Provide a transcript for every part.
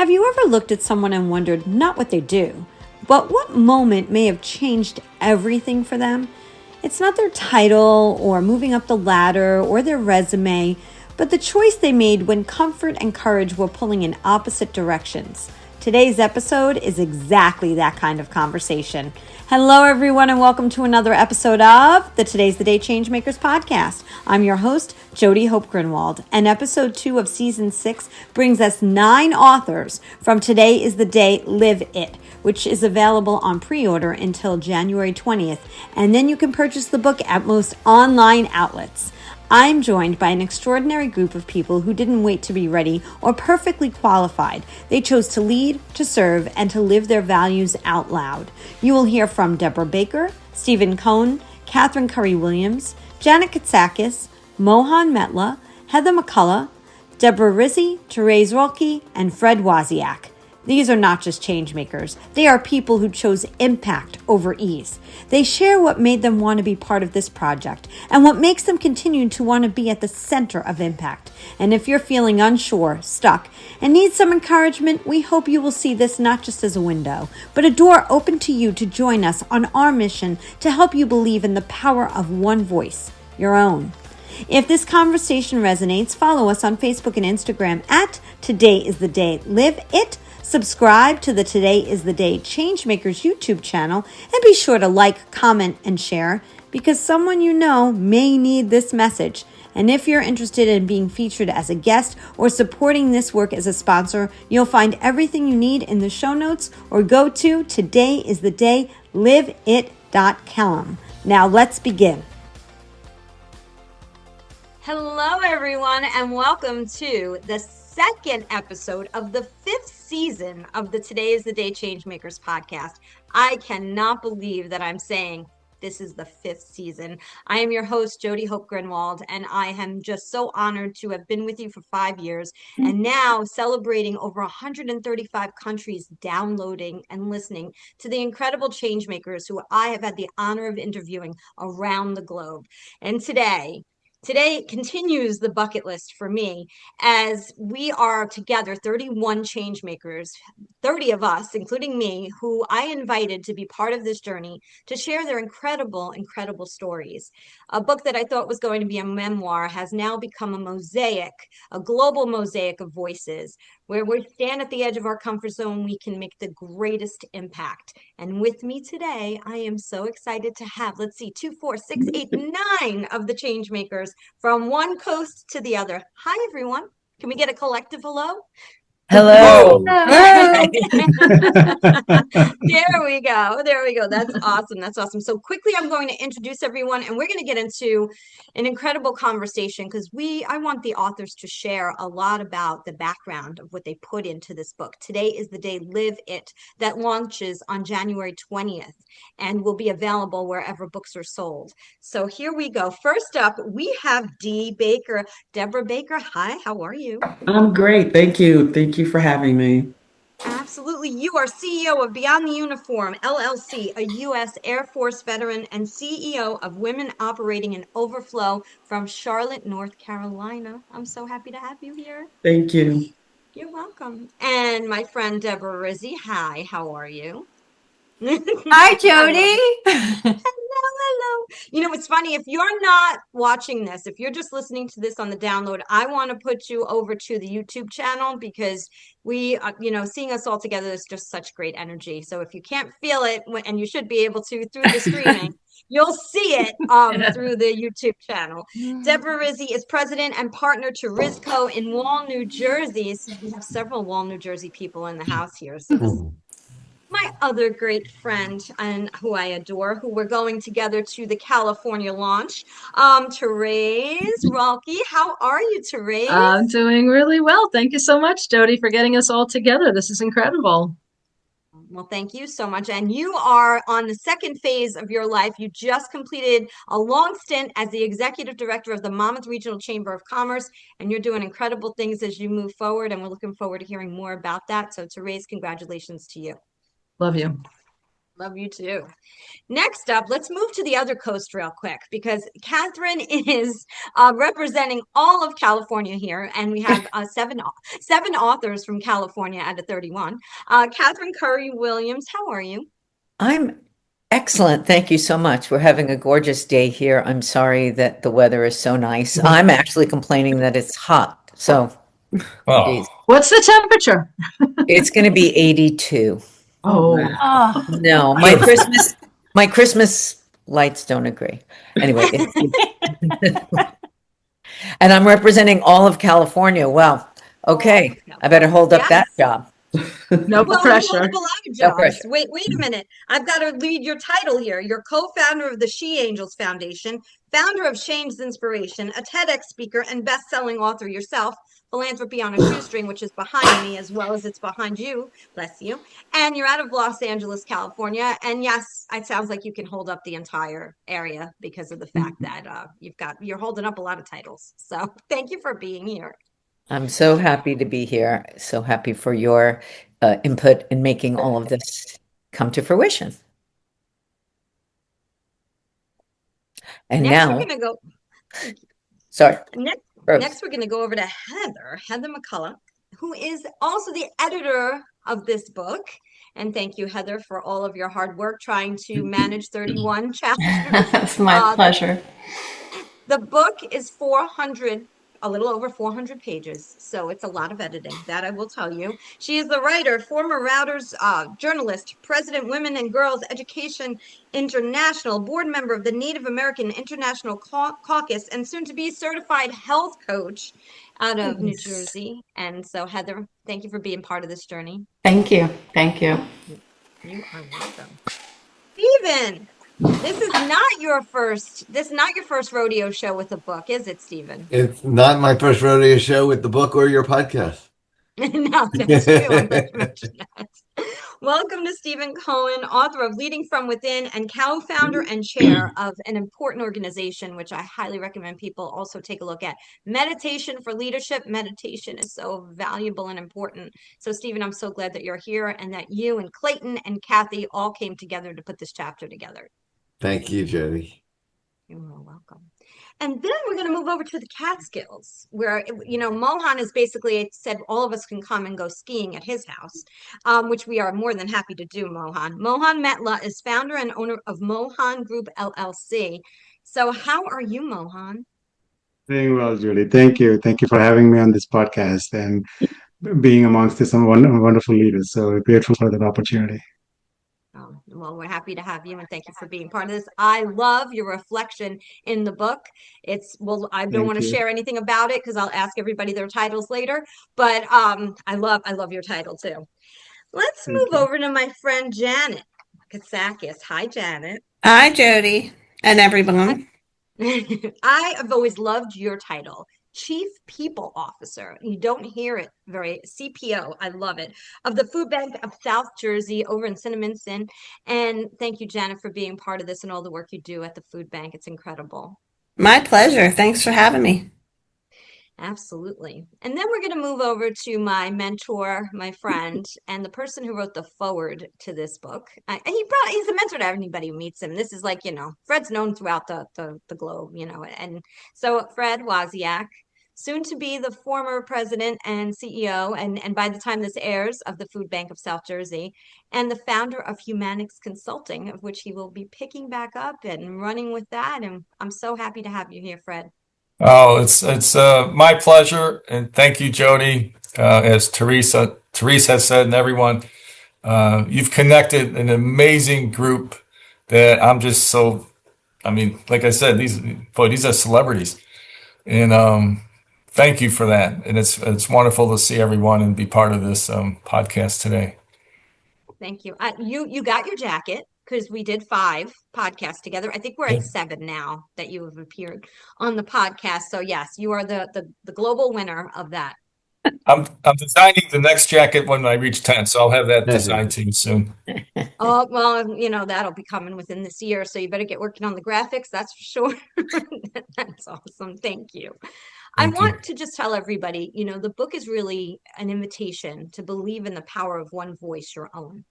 Have you ever looked at someone and wondered not what they do, but what moment may have changed everything for them? It's not their title or moving up the ladder or their resume, but the choice they made when comfort and courage were pulling in opposite directions. Today's episode is exactly that kind of conversation. Hello, everyone, and welcome to another episode of the Today's the Day Changemakers podcast. I'm your host, Jody Hope Grinwald, and episode 2 of season 6 brings us 9 authors from Today is the Day Live It, which is available on pre-order until January 20th, and then you can purchase the book at most online outlets. I'm joined by an extraordinary group of people who didn't wait to be ready or perfectly qualified. They chose to lead, to serve, and to live their values out loud. You will hear from Debra Baker, Stephen Cohn, Catherine Curry-Williams, Janet Katsakis, Mohan Metla, Heather McCullough, Deborah Rizzi, Therese Rolke, and Fred Wasiak. These are not just change makers. They are people who chose impact over ease. They share what made them want to be part of this project and what makes them continue to want to be at the center of impact. And if you're feeling unsure, stuck, and need some encouragement, we hope you will see this not just as a window, but a door open to you to join us on our mission to help you believe in the power of one voice, your own. If this conversation resonates, follow us on Facebook and Instagram at Today is the Day Live It. Subscribe to the Today is the Day Changemakers YouTube channel and be sure to like, comment, and share because someone you know may need this message. And if you're interested in being featured as a guest or supporting this work as a sponsor, you'll find everything you need in the show notes or go to todayisthedayliveit.com. Now let's begin. Hello, everyone, and welcome to the second episode of the 5th season of the Today is the Day Changemakers podcast. I cannot believe that I'm saying this is the 5th season. I am your host, Jody Hope Grinwald, and I am just so honored to have been with you for 5 years and now celebrating over 135 countries downloading and listening to the incredible changemakers who I have had the honor of interviewing around the globe. And Today continues the bucket list for me as we are together 31 change makers, 30 of us, including me, who I invited to be part of this journey to share their incredible stories. A book that I thought was going to be a memoir has now become a mosaic, a global mosaic of voices, where we stand at the edge of our comfort zone, we can make the greatest impact. And with me today, I am so excited to have, 2, 4, 6, 8, 9 of the change makers from one coast to the other. Hi, everyone. Can we get a collective hello? Hello. There we go. That's awesome. So quickly, I'm going to introduce everyone and we're going to get into an incredible conversation because I want the authors to share a lot about the background of what they put into this book. Today is the Day Live It that launches on January 20th and will be available wherever books are sold. So here we go. First up, we have Debra Baker. Hi, how are you? I'm great. Thank you. Thank you for having me. Absolutely. You are CEO of Beyond the Uniform, LLC, a U.S. Air Force veteran and CEO of Women Operating in Overflow from Charlotte, North Carolina. I'm so happy to have you here. Thank you. You're welcome. And my friend, Deborah Rizzi. Hi, how are you? Hi, Jody. Hello. You know, it's funny, if you're not watching this, if you're just listening to this on the download, I want to put you over to the YouTube channel because we, seeing us all together is just such great energy. So if you can't feel it, and you should be able to through the streaming, you'll see it through the YouTube channel. Deborah Rizzi is president and partner to Rizco in Wall, New Jersey. So we have several Wall, New Jersey people in the house here. So this my other great friend and who I adore, who we're going together to the California launch, Therese Rolke. How are you, Therese? I'm doing really well. Thank you so much, Jody, for getting us all together. This is incredible. Well, thank you so much. And you are on the second phase of your life. You just completed a long stint as the executive director of the Monmouth Regional Chamber of Commerce, and you're doing incredible things as you move forward. And we're looking forward to hearing more about that. So, Therese, congratulations to you. Love you. Love you too. Next up, let's move to the other coast real quick because Catherine is representing all of California here, and we have seven authors from California out of 31. Catherine Curry Williams, how are you? I'm excellent. Thank you so much. We're having a gorgeous day here. I'm sorry that the weather is so nice. I'm actually complaining that it's hot. So, geez. What's the temperature? It's going to be 82. Oh, man. Oh, No, my Christmas lights don't agree. Anyway, and I'm representing all of California. Well, okay. I better hold up that Yes. job. no Well, pressure. you hold up a lot of No jobs. pressure. Wait a minute. I've got to read your title here. You're co-founder of the She Angels Foundation, founder of Shane's Inspiration, a TEDx speaker, and best-selling author yourself, Philanthropy on a Shoestring, which is behind me as well as it's behind you. Bless you. And you're out of Los Angeles, California. And yes, it sounds like you can hold up the entire area because of the fact that you're holding up a lot of titles. So thank you for being here. I'm so happy to be here. So happy for your input in making all of this come to fruition. And Next, now, we're going to go. sorry. Rose. Next, we're going to go over to Heather McCullough, who is also the editor of this book. And thank you, Heather, for all of your hard work trying to manage 31 chapters. It's my pleasure. The book is a little over 400 pages, so it's a lot of editing, that I will tell you. She is the writer, former Reuters journalist, president, Women and Girls Education International, board member of the Native American International Caucus, and soon to be certified health coach out of New Jersey. And so, Heather, thank you for being part of this journey. Thank you. Thank you. You are welcome. Stephen, this is not your first rodeo show with a book, is it, Stephen? It's not my first rodeo show with the book or your podcast. No, that's true. I'm glad you mentioned that. Welcome to Stephen Cohen, author of Leading from Within and co-founder and chair of an important organization, which I highly recommend people also take a look at. Meditation for Leadership. Meditation is so valuable and important. So, Stephen, I'm so glad that you're here and that you and Clayton and Kathy all came together to put this chapter together. Thank you, Jody. You're welcome. And then we're going to move over to the Catskills, where, Mohan has basically said all of us can come and go skiing at his house, which we are more than happy to do, Mohan. Mohan Metla is founder and owner of Mohan Group, LLC. So how are you, Mohan? Doing well, Julie. Thank you. Thank you for having me on this podcast and being amongst some wonderful leaders. So grateful for that opportunity. Well, we're happy to have you, and thank you for being part of this. I love your reflection in the book. I don't want to share anything about it because I'll ask everybody their titles later, but I love your title too. Let's move over to my friend Janet Katsakis. Hi, Janet. Hi, Jody, and everyone. I have always loved your title, Chief People Officer. You don't hear it very CPO. I love it. Of the Food Bank of South Jersey over in Cinnaminson. And thank you, Janet, for being part of this and all the work you do at the food bank. It's incredible. My pleasure. Thanks for having me. Absolutely. And then we're going to move over to my mentor, my friend, and the person who wrote the foreword to this book. He's a mentor to anybody who meets him. This is like, Fred's known throughout the globe, And so Fred Wasiak, soon to be the former president and CEO, and by the time this airs, of the Food Bank of South Jersey, and the founder of Humanics Consulting, of which he will be picking back up and running with that. And I'm so happy to have you here, Fred. Oh, it's my pleasure, and thank you, Jody. As Therese has said, and everyone, you've connected an amazing group that I'm just so. I mean, like I said, these are celebrities, and thank you for that. And it's wonderful to see everyone and be part of this podcast today. Thank you. You got your jacket because we did 5 podcasts together. I think we're at 7 now that you have appeared on the podcast. So yes, you are the global winner of that. I'm designing the next jacket when I reach 10, so I'll have that designed to you soon. Oh, well, that'll be coming within this year. So you better get working on the graphics. That's for sure. That's awesome. Thank you. I want to just tell everybody, the book is really an invitation to believe in the power of one voice, your own.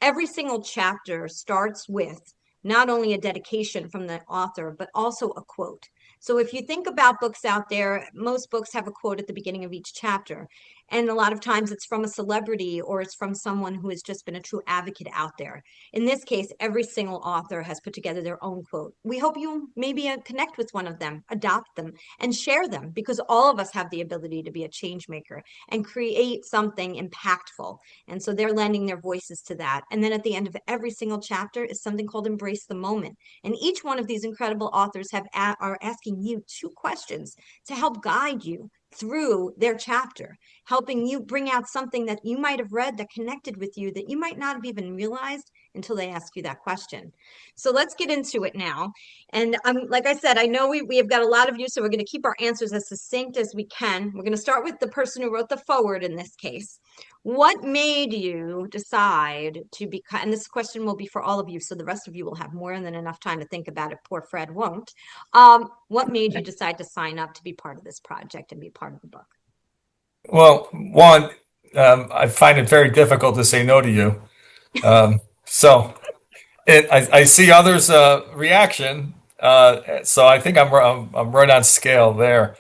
every single chapter starts with not only a dedication from the author, but also a quote. So if you think about books out there, most books have a quote at the beginning of each chapter. And a lot of times it's from a celebrity or it's from someone who has just been a true advocate out there. In this case, every single author has put together their own quote. We hope you maybe connect with one of them, adopt them, and share them, because all of us have the ability to be a change maker and create something impactful. And so they're lending their voices to that. And then at the end of every single chapter is something called Embrace the Moment. And each one of these incredible authors are asking you 2 questions to help guide you through their chapter, helping you bring out something that you might have read that connected with you that you might not have even realized until they ask you that question. So let's get into it now. And like I said, I know we have got a lot of you, so we're going to keep our answers as succinct as we can. We're going to start with the person who wrote the foreword in this case. What made you decide to become, and this question will be for all of you, so the rest of you will have more than enough time to think about it. Poor Fred won't. What made you decide to sign up to be part of this project and be part of the book? Well, one, I find it very difficult to say no to you. So I see others' reaction. So I think I'm right on scale there.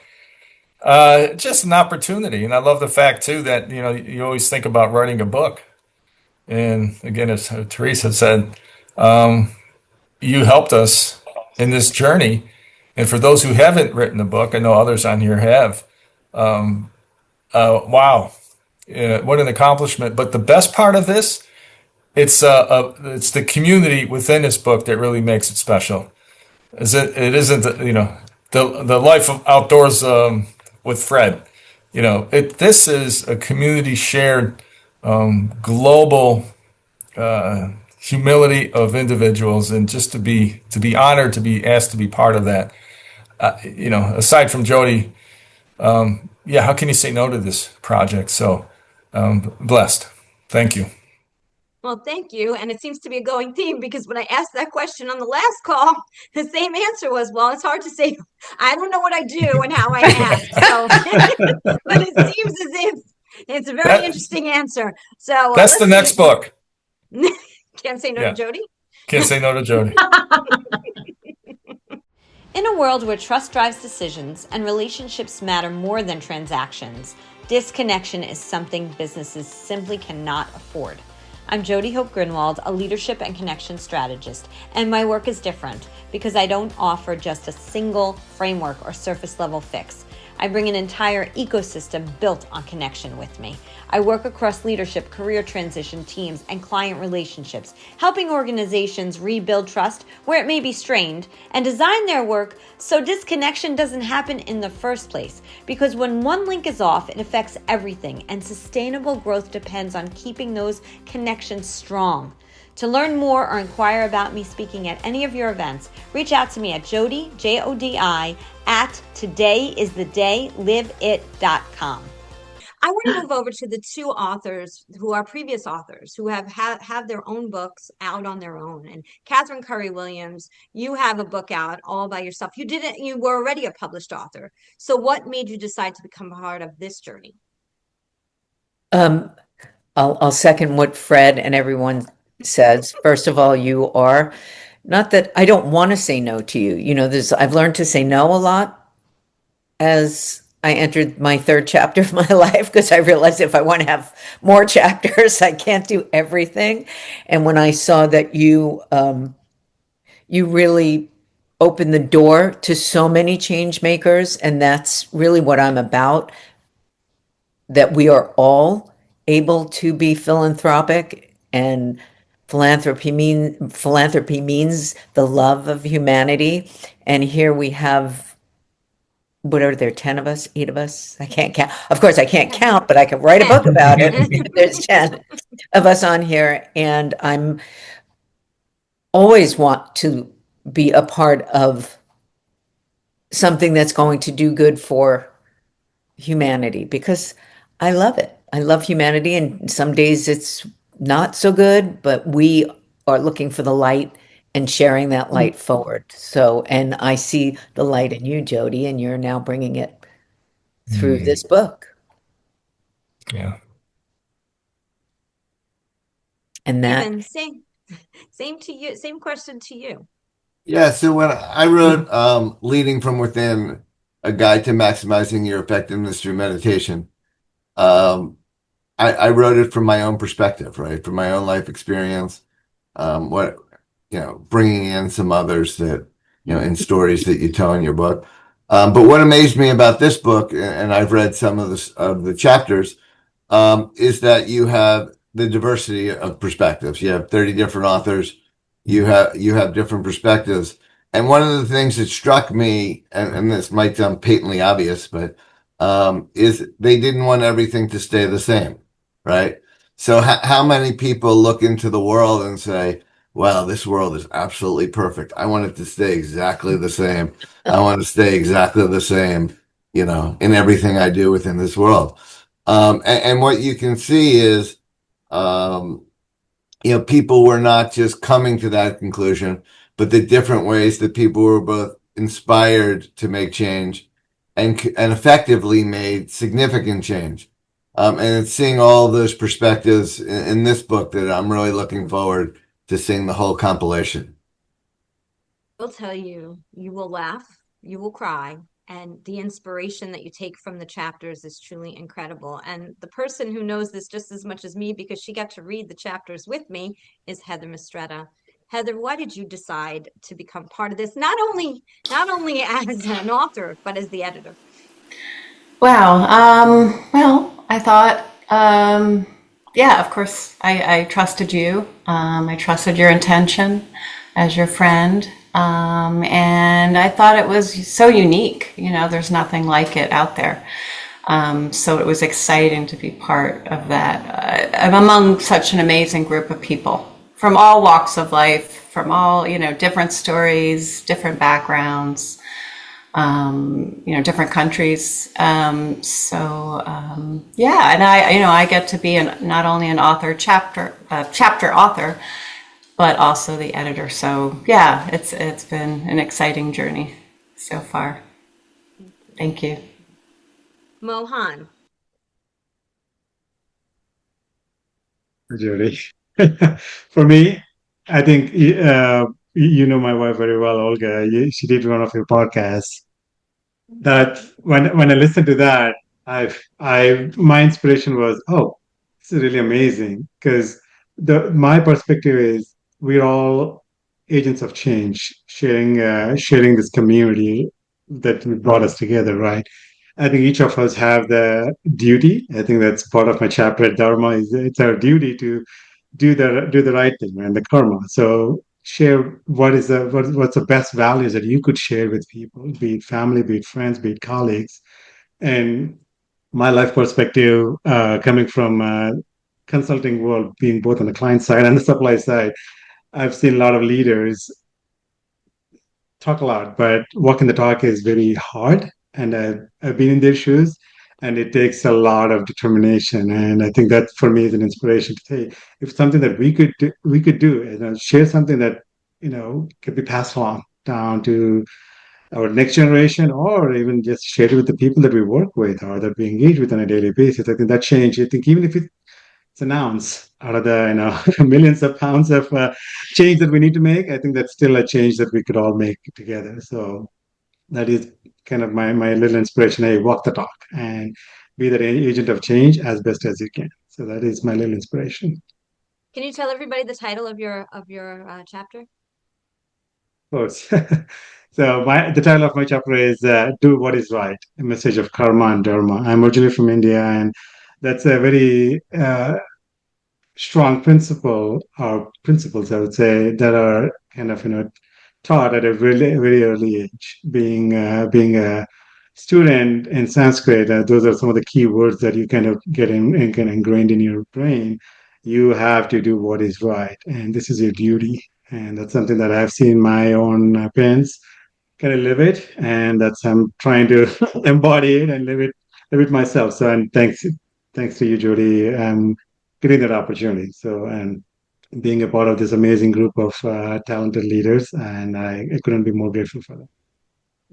Just an opportunity, and I love the fact too that you always think about writing a book. And again, as Teresa said, you helped us in this journey. And for those who haven't written a book, I know others on here have. Wow, what an accomplishment! But the best part of this, it's the community within this book that really makes it special. It isn't the life of outdoors with Fred. This is a community shared global humility of individuals, and just to be honored to be asked to be part of that. Aside from Jody, how can you say no to this project? So blessed. Thank you. Well, thank you. And it seems to be a going theme, because when I asked that question on the last call, the same answer was, well, it's hard to say. I don't know what I do and how I ask. So, but it seems as if it's a very interesting answer. So that's the next book. Can't say no to Jody. Can't say no to Jody. In a world where trust drives decisions and relationships matter more than transactions, disconnection is something businesses simply cannot afford. I'm Jody Hope Grinwald, a leadership and connection strategist, and my work is different because I don't offer just a single framework or surface level fix. I bring an entire ecosystem built on connection with me. I work across leadership, career transition teams, and client relationships, helping organizations rebuild trust where it may be strained and design their work so disconnection doesn't happen in the first place. Because when one link is off, it affects everything, and sustainable growth depends on keeping those connections strong. To learn more or inquire about me speaking at any of your events, reach out to me at Jody, Jodi, at todayisthedayliveit.com. I want to move over to the 2 authors who are previous authors who have their own books out on their own. And Catherine Curry Williams, you have a book out all by yourself. You were already a published author. So what made you decide to become part of this journey? I'll second what Fred and everyone says. First of all, you are, not that I don't want to say no to you. I've learned to say no a lot as I entered my 3rd chapter of my life, because I realized if I want to have more chapters, I can't do everything. And when I saw that you really opened the door to so many change makers, and that's really what I'm about, that we are all able to be philanthropic, and philanthropy means the love of humanity. And here we have, what are there, 10 of us, 8 of us? I can't count. Of course, I can't count, but I could write a book about it. There's 10 of us on here, and I'm always want to be a part of something that's going to do good for humanity, because I love it. I love humanity, and some days it's not so good, but we are looking for the light and sharing that light forward. So, and I see the light in you, Jody, and you're now bringing it through this book. Yeah. And that, Kevin, same to you. Same question to you. Yeah, so when I wrote Leading from Within, a guide to maximizing your effectiveness through meditation, um, I wrote it from my own perspective, right? From my own life experience, what, bringing in some others that, in stories that you tell in your book. But what amazed me about this book, and I've read some of the chapters, is that you have the diversity of perspectives. You have 30 different authors. You have different perspectives. And one of the things that struck me, and this might sound patently obvious, but is they didn't want everything to stay the same, right? So how many people look into the world and say, "Wow, this world is absolutely perfect. I want it to stay exactly the same. I want to stay exactly the same, in everything I do within this world." And what you can see is, um, people were not just coming to that conclusion, but the different ways that people were both inspired to make change and effectively made significant change. And it's seeing all of those perspectives in this book that I'm really looking forward to seeing the whole compilation. I'll tell you, you will laugh, you will cry, and the inspiration that you take from the chapters is truly incredible. And the person who knows this just as much as me, because she got to read the chapters with me, is Heather Mistretta. Heather, why did you decide to become part of this? Not only as an author, but as the editor. Wow. Well, I thought, yeah, of course, I trusted you. I trusted your intention as your friend. And I thought it was so unique. There's nothing like it out there. So it was exciting to be part of that. I'm among such an amazing group of people from all walks of life, from all, different stories, different backgrounds, different countries. Yeah, and I get to be not only an author, chapter author, but also the editor. So yeah, it's been an exciting journey so far. Thank you. Mohan. Jody. For me, I think you know my wife very well, Olga. She did one of your podcasts. That when I listened to that, I my inspiration was, oh, this is really amazing because the my perspective is we're all agents of change, sharing this community that brought us together, right? I think each of us have the duty. I think that's part of my chapter at Dharma is it's our duty to do the right thing and the karma. So share what's the best values that you could share with people, be it family, be it friends, be it colleagues. And my life perspective, coming from consulting world, being both on the client side and the supply side, I've seen a lot of leaders talk a lot, but walking the talk is very hard. And I've been in their shoes, and it takes a lot of determination. And I think that for me is an inspiration to say, if something that we could do, share something that could be passed along down to our next generation, or even just share it with the people that we work with or that we engage with on a daily basis. I think that change. I think even if it's an ounce out of the millions of pounds of change that we need to make. I think that's still a change that we could all make together. So that is kind of my little inspiration. Hey, walk the talk and be that agent of change as best as you can. So that is my little inspiration. Can you tell everybody the title of your chapter? Of course. So the title of my chapter is "Do What Is Right: A Message of Karma and Dharma." I'm originally from India, and that's a very strong principles, I would say, that are kind of taught at a really very early age. Being a student in Sanskrit, those are some of the key words that you kind of get kind of ingrained in your brain. You have to do what is right, and this is your duty. And that's something that I've seen my own parents kind of live it, and that's I'm trying to embody it and live it myself. So, and thanks to you, Jody, getting that opportunity. So, and being a part of this amazing group of talented leaders, and I couldn't be more grateful for that.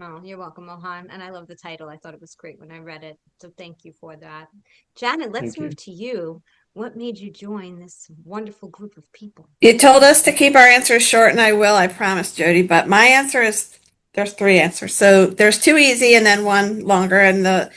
Oh, you're welcome, Mohan. And I love the title. I thought it was great when I read it. So thank you for that. Janet, let's Thank you. move to you. What made you join this wonderful group of people? You told us to keep our answers short, and I will, I promise, Jody. But my answer is there's three answers. So there's two easy and then one longer. And the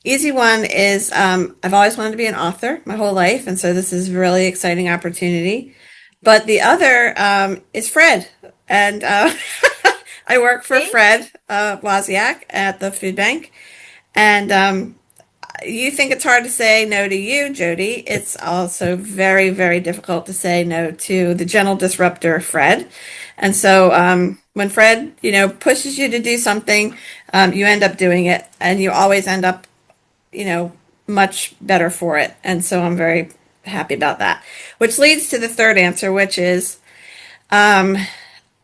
easy one is I've always wanted to be an author my whole life. And so this is a really exciting opportunity. But the other is Fred. And I work for Fred Wasiak at the food bank. And you think it's hard to say no to you, Jody. It's also very, very difficult to say no to the gentle disruptor, Fred. And so when Fred, pushes you to do something, you end up doing it, and you always end up, much better for it. And so I'm very happy about that. Which leads to the third answer, which is I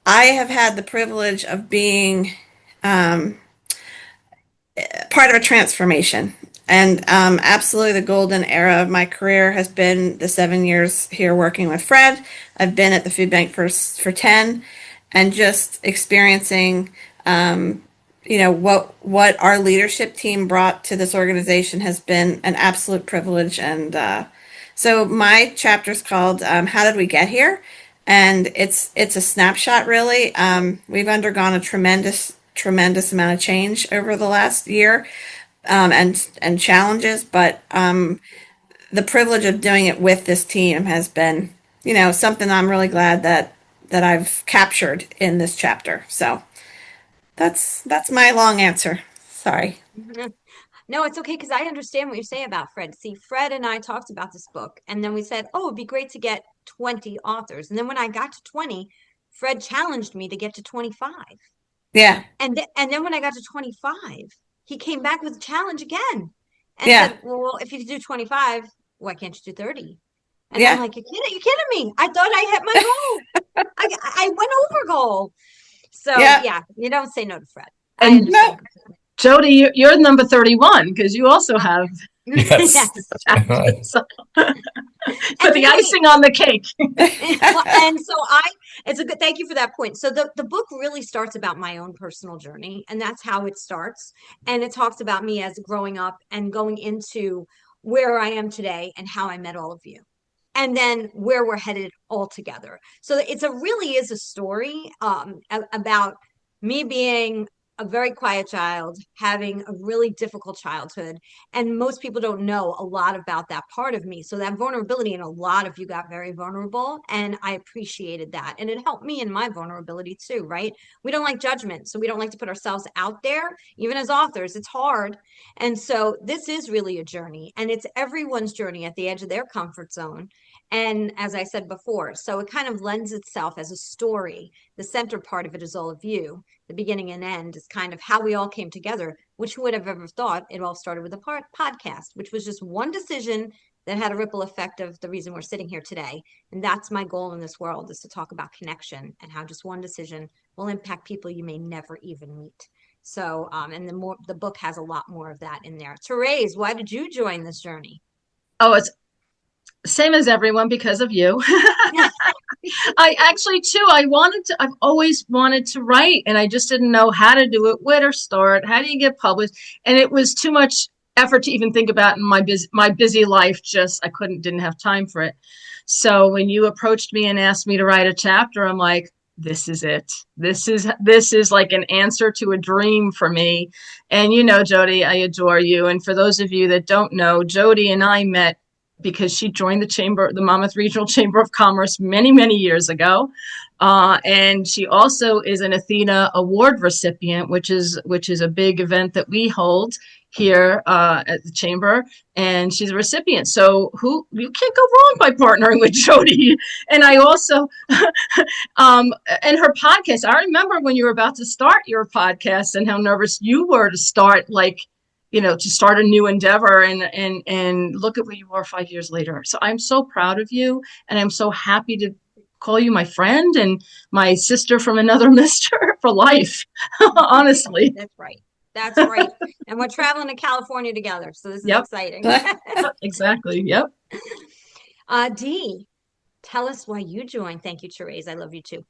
have had the privilege of being part of a transformation. And absolutely the golden era of my career has been the 7 years here working with Fred. I've been at the food bank for 10, and just experiencing, what our leadership team brought to this organization has been an absolute privilege. And so my chapter is called How Did We Get Here? And it's a snapshot, really. We've undergone a tremendous amount of change over the last year. And challenges, but the privilege of doing it with this team has been, something I'm really glad that I've captured in this chapter. So that's my long answer. Sorry. No, it's okay, because I understand what you're saying about Fred. See, Fred and I talked about this book, and then we said, oh, it'd be great to get 20 authors. And then when I got to 20, Fred challenged me to get to 25. Yeah. And then when I got to 25, he came back with a challenge again and Yeah. said, well, if you do 25, why can't you do 30? And Yeah. I'm like, you're kidding me. I thought I hit my goal. I went over goal. So Yeah. you don't say no to Fred. And I understand. Jody, you're number 31 because you also have Yes. chapters. So, for the the icing on the cake. And so it's a good, thank you for that point. So the book really starts about my own personal journey, and that's how it starts. And it talks about me as growing up and going into where I am today and how I met all of you, and then where we're headed all together. So really is a story about me being a very quiet child, having a really difficult childhood. And most people don't know a lot about that part of me. So that vulnerability, and a lot of you got very vulnerable, and I appreciated that. And it helped me in my vulnerability too, right? We don't like judgment. So we don't like to put ourselves out there. Even as authors, it's hard. And so this is really a journey, and it's everyone's journey at the edge of their comfort zone. And as I said before, so it kind of lends itself as a story. The center part of it is all of you. The beginning and end is kind of how we all came together, which who would have ever thought it all started with a podcast, which was just one decision that had a ripple effect of the reason we're sitting here today. And that's my goal in this world, is to talk about connection and how just one decision will impact people you may never even meet. So, and the book has a lot more of that in there. Therese, why did you join this journey? Oh, it's same as everyone, because of you. I actually too, I've always wanted to write, and I just didn't know how to do it, where to start, how do you get published? And it was too much effort to even think about in my busy life. I didn't have time for it. So when you approached me and asked me to write a chapter, I'm like, this is it. This is like an answer to a dream for me. And Jody, I adore you. And for those of you that don't know, Jody and I met because she joined the Monmouth Regional Chamber of Commerce many, many years ago. And she also is an Athena Award recipient, which is a big event that we hold here at the Chamber. And she's a recipient. So you can't go wrong by partnering with Jody. And I also, and her podcast, I remember when you were about to start your podcast and how nervous you were to start, to start a new endeavor, and look at where you are 5 years later. So I'm so proud of you, and I'm so happy to call you my friend and my sister from another mister for life. Honestly. That's right. And we're traveling to California together. So this is exciting. Exactly. Yep. Dee, tell us why you joined. Thank you, Therese. I love you too.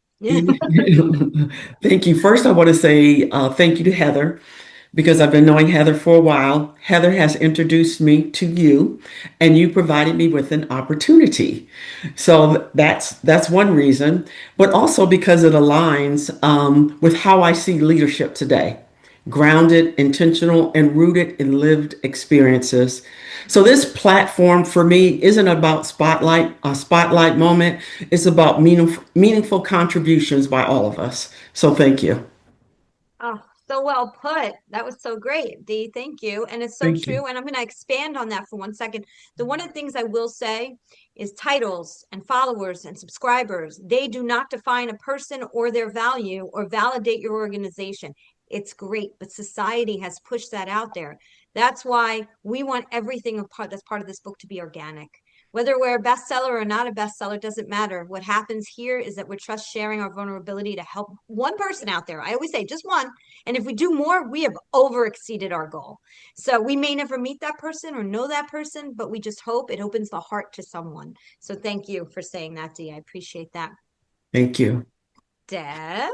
Thank you. First, I want to say thank you to Heather, because I've been knowing Heather for a while. Heather has introduced me to you, and you provided me with an opportunity. So that's one reason, but also because it aligns with how I see leadership today: grounded, intentional, and rooted in lived experiences. So this platform for me isn't about a spotlight moment. It's about meaningful contributions by all of us. So thank you. Oh, so well put. That was so great, Dee. Thank you. And it's so Thank you. true. And I'm going to expand on that for 1 second. One of the things I will say is titles and followers and subscribers, they do not define a person or their value or validate your organization. It's great, but society has pushed that out there. That's why we want everything that's part of this book to be organic. Whether we're a bestseller or not a bestseller doesn't matter. What happens here is that we're trust sharing our vulnerability to help one person out there. I always say just one. And if we do more, we have over exceeded our goal. So we may never meet that person or know that person, but we just hope it opens the heart to someone. So thank you for saying that, Dee. I appreciate that. Thank you. Deb?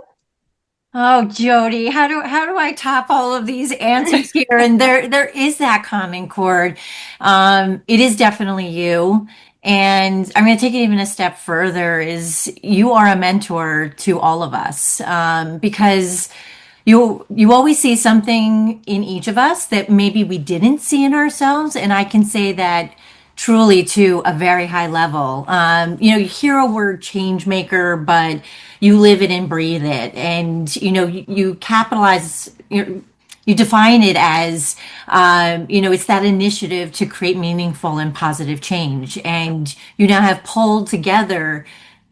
Oh, Jody, how do I top all of these answers here? And there is that common chord. It is definitely you. And I'm going to take it even a step further is you are a mentor to all of us. Because you always see something in each of us that maybe we didn't see in ourselves. And I can say that truly to a very high level. You hear a word change maker, but you live it and breathe it. And, you capitalize, you define it as, it's that initiative to create meaningful and positive change. And you now have pulled together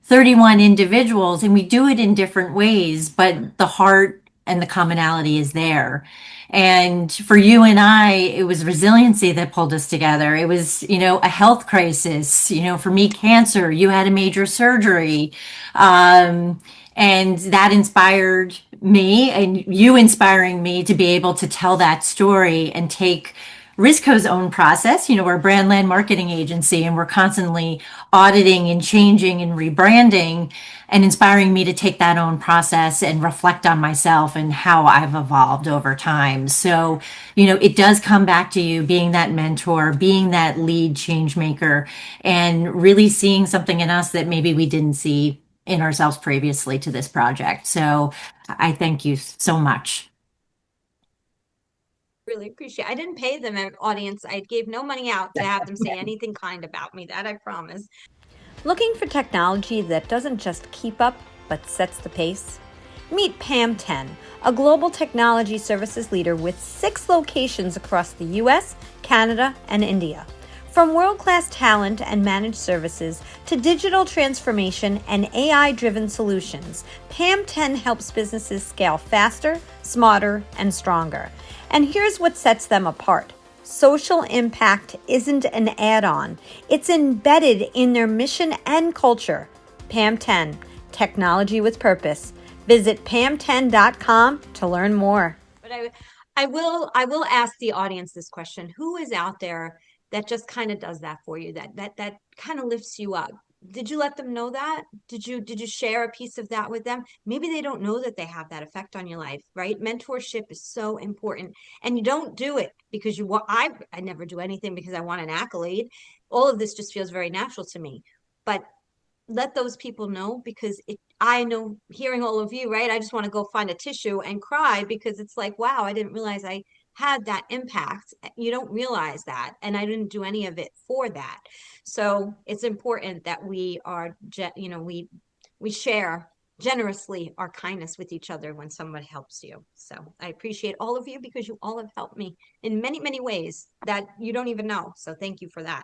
31 individuals, and we do it in different ways, but the heart and the commonality is there. And for you and I, it was resiliency that pulled us together. It was, a health crisis, for me, cancer, you had a major surgery. And that inspired me and you inspiring me to be able to tell that story and take Rizco's own process. We're a brand land marketing agency and we're constantly auditing and changing and rebranding and inspiring me to take that own process and reflect on myself and how I've evolved over time. So, it does come back to you being that mentor, being that lead change maker, and really seeing something in us that maybe we didn't see in ourselves previously to this project. So I thank you so much. Really appreciate it. I didn't pay them, audience. I gave no money out to have them say anything kind about me. That I promise. Looking for technology that doesn't just keep up, but sets the pace? Meet Pam 10, a global technology services leader with 6 locations across the US, Canada, and India. From world-class talent and managed services to digital transformation and AI-driven solutions, Pam 10 helps businesses scale faster, smarter, and stronger. And here's what sets them apart. Social impact isn't an add-on. It's embedded in their mission and culture. Pam 10, technology with purpose. Visit pam10.com to learn more. But I will ask the audience this question. Who is out there that just kind of does that for you, that kind of lifts you up? Did you let them know that? Did you share a piece of that with them? Maybe they don't know that they have that effect on your life, right? Mentorship is so important. And you don't do it because you want, I never do anything because I want an accolade. All of this just feels very natural to me. But let those people know, because I know, hearing all of you, right? I just want to go find a tissue and cry because it's like, wow, I didn't realize I had that impact. You don't realize that. And I didn't do any of it for that. So it's important that we are, we share generously our kindness with each other when someone helps you. So I appreciate all of you because you all have helped me in many, many ways that you don't even know. So thank you for that.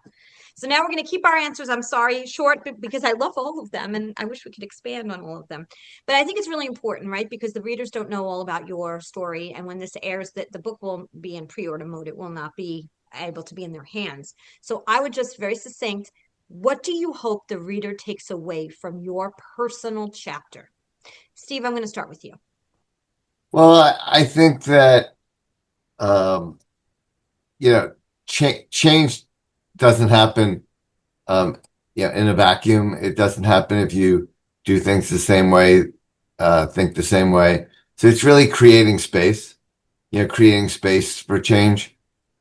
So now we're going to keep our answers, I'm sorry, short, because I love all of them and I wish we could expand on all of them. But I think it's really important, right? Because the readers don't know all about your story. And when this airs, the book will be in pre-order mode. It will not be able to be in their hands. So I would just very succinct, what do you hope the reader takes away from your personal chapter? Steve, I'm going to start with you. Well, I think that, change doesn't happen, in a vacuum. It doesn't happen if you do things the same way, think the same way. So it's really creating space. creating space for change.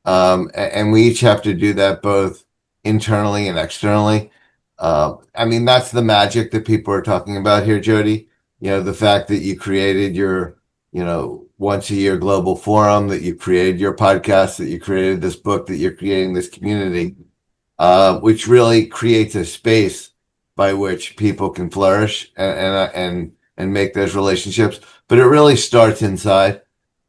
And we each have to do that both internally and externally. I mean, that's the magic that people are talking about here, Jody. The fact that you created your, once a year global forum, that you created your podcast, that you created this book, that you're creating this community, which really creates a space by which people can flourish and make those relationships. But it really starts inside,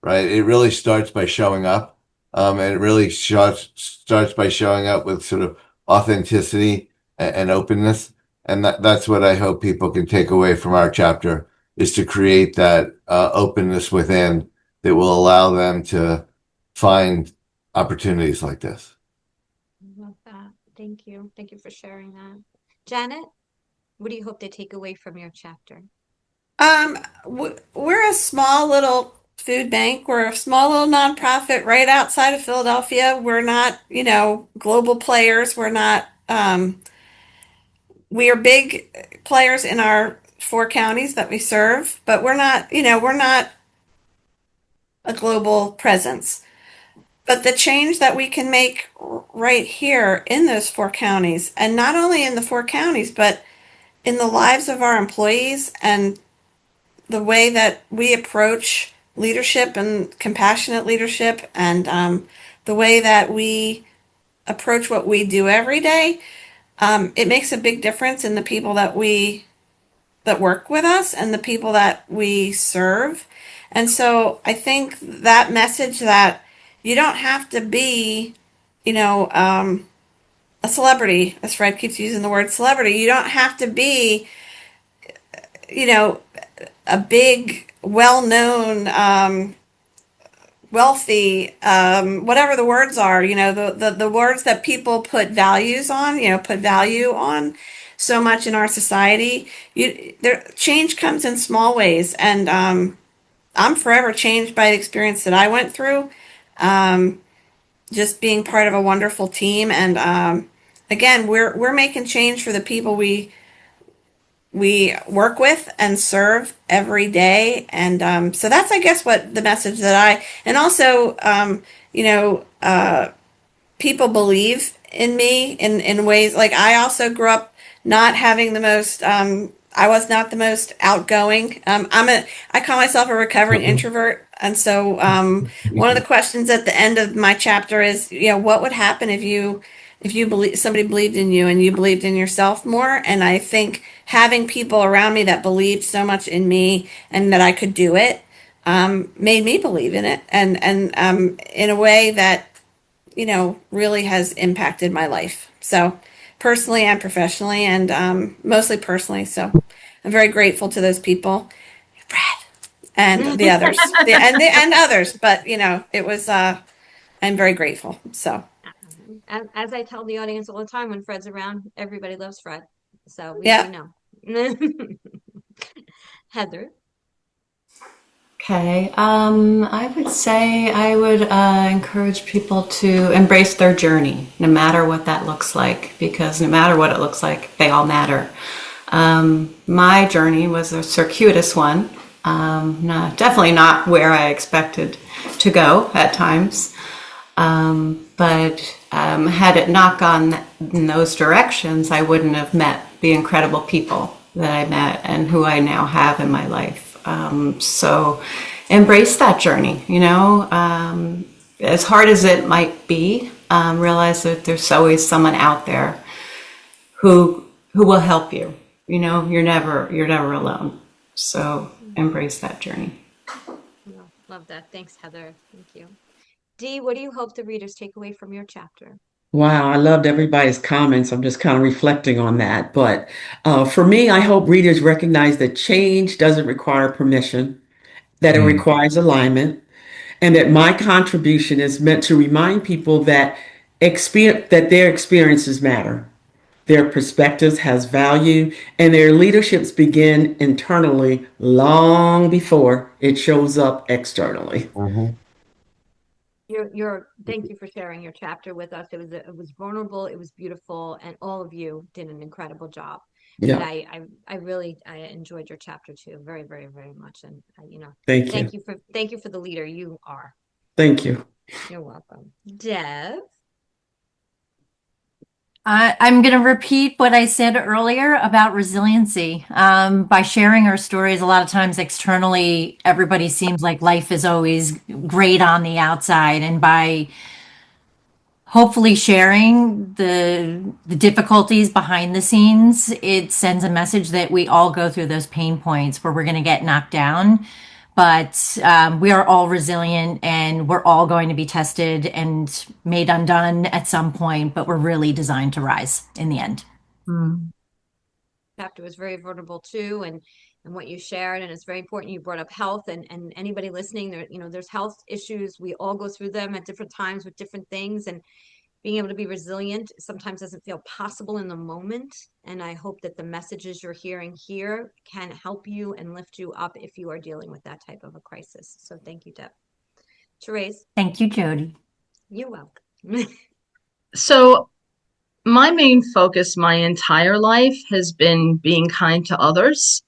right? It really starts by showing up. And it really starts by showing up with sort of authenticity and openness. And that's what I hope people can take away from our chapter, is to create that openness within that will allow them to find opportunities like this. I love that. Thank you. Thank you for sharing that. Janet, what do you hope they take away from your chapter? We're a small little food bank. We're a small little nonprofit right outside of Philadelphia. We're not, global players. We're not, we are big players in our 4 counties that we serve, but we're not a global presence. But the change that we can make right here in those 4 counties, and not only in the 4 counties, but in the lives of our employees and the way that we approach leadership and compassionate leadership, and the way that we approach what we do every day, it makes a big difference in the people that work with us and the people that we serve. And so I think that message that you don't have to be, a celebrity, as Fred keeps using the word celebrity. You don't have to be, a big, well-known, wealthy, whatever the words are, the words that people put values on, put value on so much in our society. Change comes in small ways, and I'm forever changed by the experience that I went through. Just being part of a wonderful team, and again, we're making change for the people we work with and serve every day. And so that's, I guess, what the message that and also, people believe in me in ways, like I also grew up not having the most, I was not the most outgoing. I call myself a recovering introvert. And so one of the questions at the end of my chapter is, what would happen if you somebody believed in you and you believed in yourself more? And I think having people around me that believed so much in me and that I could do it made me believe in it, and in a way that really has impacted my life. So personally and professionally, and mostly personally. So I'm very grateful to those people, Brad, and the others, and others. But it was. I'm very grateful. So. As I tell the audience all the time, when Fred's around, everybody loves Fred. So we know. Heather. Okay, I would say I would encourage people to embrace their journey, no matter what that looks like, because no matter what it looks like, they all matter. My journey was a circuitous one, definitely not where I expected to go at times, but had it not gone in those directions, I wouldn't have met the incredible people that I met and who I now have in my life. So embrace that journey, as hard as it might be, realize that there's always someone out there who will help you. You're never alone. So embrace that journey. Love that. Thanks, Heather. Thank you. Dee, what do you hope the readers take away from your chapter? Wow, I loved everybody's comments. I'm just kind of reflecting on that. But for me, I hope readers recognize that change doesn't require permission, that it requires alignment, and that my contribution is meant to remind people that their experiences matter, their perspectives has value, and their leaderships begin internally long before it shows up externally. Thank you for sharing your chapter with us. It was vulnerable, it was beautiful, and all of you did an incredible job. Yeah. And I really enjoyed your chapter too, very, very, very much. And Thank thank you for the leader you are. Thank you. You're welcome. Deb? I'm going to repeat what I said earlier about resiliency. By sharing our stories, a lot of times externally, everybody seems like life is always great on the outside. And by hopefully sharing the difficulties behind the scenes, it sends a message that we all go through those pain points where we're going to get knocked down. But we are all resilient and we're all going to be tested and made undone at some point, but we're really designed to rise in the end. Chapter was very vulnerable too, and what you shared, and it's very important. You brought up health, and anybody listening, there, there's health issues. We all go through them at different times with different things, and being able to be resilient sometimes doesn't feel possible in the moment. And I hope that the messages you're hearing here can help you and lift you up if you are dealing with that type of a crisis. So thank you, Deb. Therese? Thank you, Jody. You're welcome. So my main focus my entire life has been being kind to others.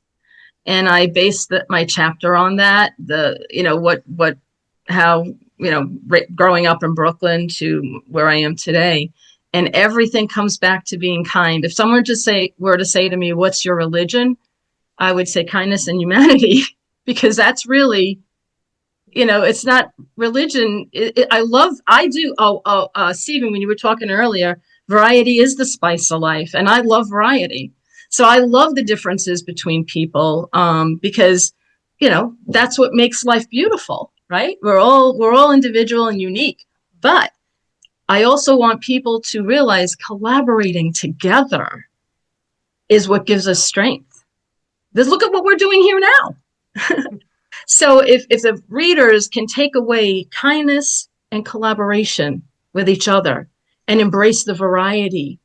And I based my chapter on that, growing up in Brooklyn to where I am today. And everything comes back to being kind. If someone were to say to me, what's your religion? I would say kindness and humanity, because that's really, it's not religion. Stephen, when you were talking earlier, variety is the spice of life. And I love variety. So I love the differences between people, because, that's what makes life beautiful, right? We're all individual and unique, but I also want people to realize collaborating together is what gives us strength. Just look at what we're doing here now. So if the readers can take away kindness and collaboration with each other and embrace the variety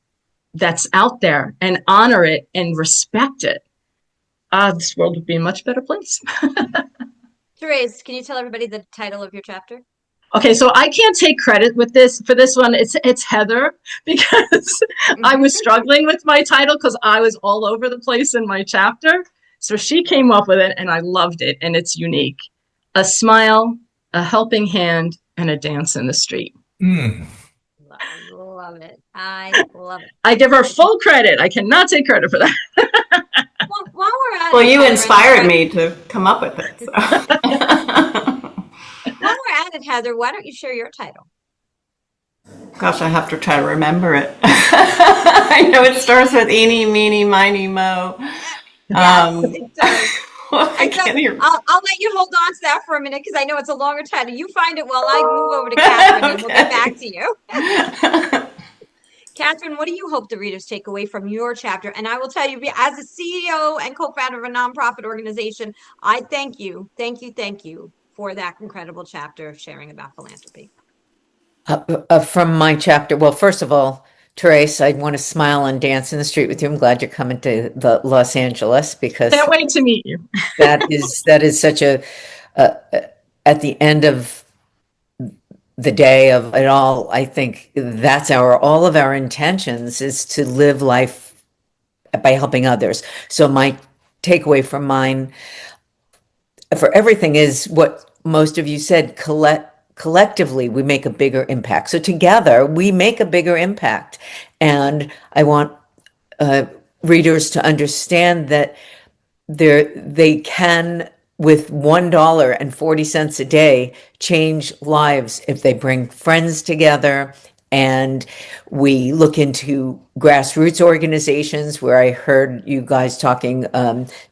that's out there and honor it and respect it, this world would be a much better place. Therese, can you tell everybody the title of your chapter? Okay, so I can't take credit for this one. It's Heather, because I was struggling with my title because I was all over the place in my chapter. So she came up with it and I loved it, and it's unique. A smile, a helping hand, and a dance in the street. Love it. I love it. I give her full credit. I cannot take credit for that. While we're at Well, you inspired me to come up with it. So. While we're at it, Heather, why don't you share your title? Gosh, I have to try to remember it. I know it starts with eeny, meeny, miny, mo. Yes, it does. Well, I'll let you hold on to that for a minute because I know it's a longer title. You find it while I move over to Catherine, and we'll get back to you. Catherine, what do you hope the readers take away from your chapter? And I will tell you, as a CEO and co-founder of a nonprofit organization, I thank you for that incredible chapter of sharing about philanthropy. From my chapter, well, first of all, Therese, I want to smile and dance in the street with you. I'm glad you're coming to Los Angeles because can't wait to meet you. that is such a at the end of the day of it all, I think that's all of our intentions is to live life by helping others. So my takeaway from mine for everything is what most of you said, collectively, we make a bigger impact. So together, we make a bigger impact. And I want readers to understand that they can, with $1.40 a day, change lives if they bring friends together. And we look into grassroots organizations where I heard you guys talking,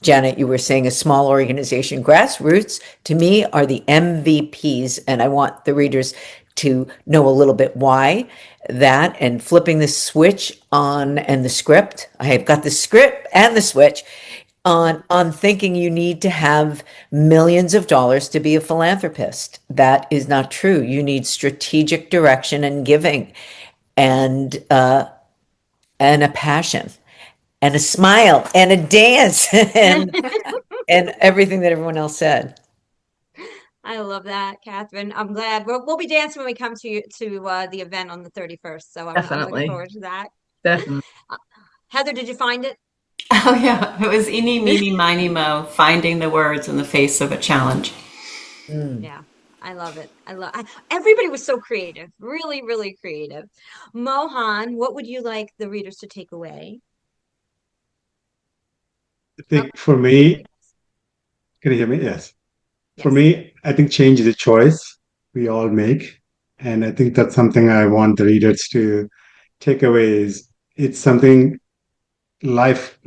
Janet, you were saying a small organization. Grassroots, to me, are the MVPs, and I want the readers to know a little bit why that, and flipping the switch on and the script. I have got the script and the switch on thinking you need to have millions of dollars to be a philanthropist. That is not true. You need strategic direction and giving, and a passion, and a smile, and a dance, and everything that everyone else said. I love that, Catherine. I'm glad we'll be dancing when we come to the event on the 31st. So I'm looking forward to that. Definitely. Heather, did you find it? Oh yeah, it was eeny, meeny, miny, mo, finding the words in the face of a challenge. Yeah. I love it. Everybody was so creative, really, really creative. Mohan, what would you like the readers to take away? I think for me, can you hear me? Yes. For Yes. me, I think change is a choice we all make. And I think that's something I want the readers to take away is it's something life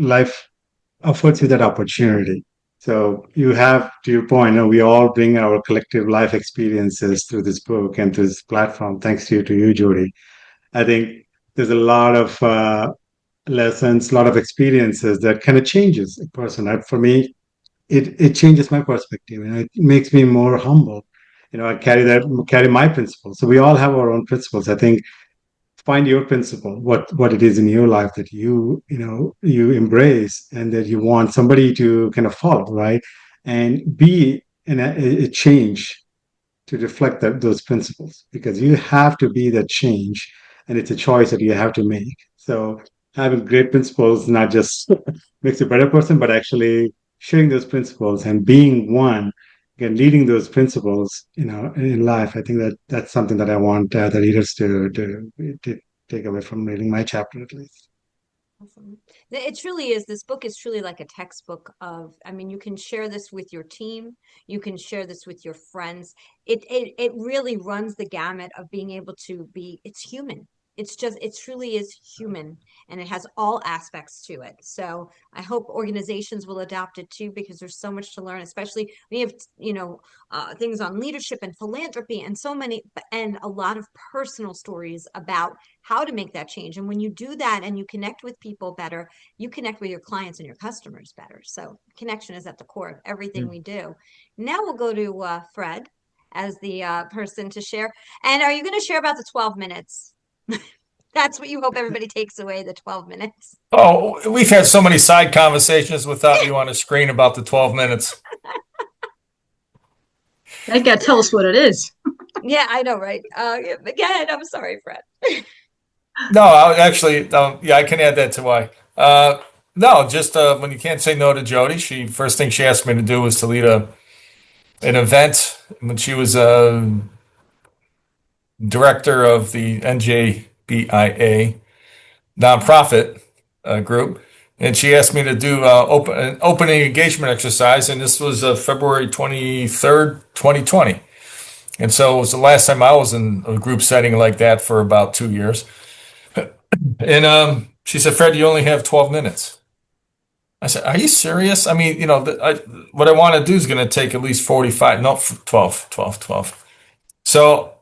affords you that opportunity. So you have, to your point, we all bring our collective life experiences through this book and through this platform. Thanks to you, Jody. I think there's a lot of lessons, a lot of experiences that kind of changes a person. For me, it changes my perspective. It makes me more humble. I carry my principles. So we all have our own principles. I think find your principle, what it is in your life that you embrace and that you want somebody to kind of follow, right? And be a change to reflect those principles, because you have to be that change, and it's a choice that you have to make. So having great principles not just makes you a better person, but actually sharing those principles and being one, again, leading those principles, in life. I think that's something that I want the readers to take away from reading my chapter, at least. Awesome. It truly is. This book is truly like a textbook of, I mean, you can share this with your team. You can share this with your friends. It really runs the gamut of being able to be, it's human. It truly is human, and it has all aspects to it. So I hope organizations will adopt it too, because there's so much to learn, especially we have, things on leadership and philanthropy and so many, and a lot of personal stories about how to make that change. And when you do that and you connect with people better, you connect with your clients and your customers better. So connection is at the core of everything we do. Now we'll go to Fred as the person to share. And are you going to share about the 12 minutes? That's what you hope everybody takes away, the 12 minutes. Oh, we've had so many side conversations without you on the screen about the 12 minutes. I gotta tell us what it is. Yeah, I know, right? Again, I'm sorry, Fred. No, I can add that to why. No, just when you can't say no to Jody, first thing she asked me to do was to lead an event when she was director of the NJBIA nonprofit group, and she asked me to do an opening engagement exercise, and this was February 23rd, 2020. And so it was the last time I was in a group setting like that for about 2 years. And she said, Fred, you only have 12 minutes. I said, are you serious? I mean, what I want to do is going to take at least 45, no, 12. So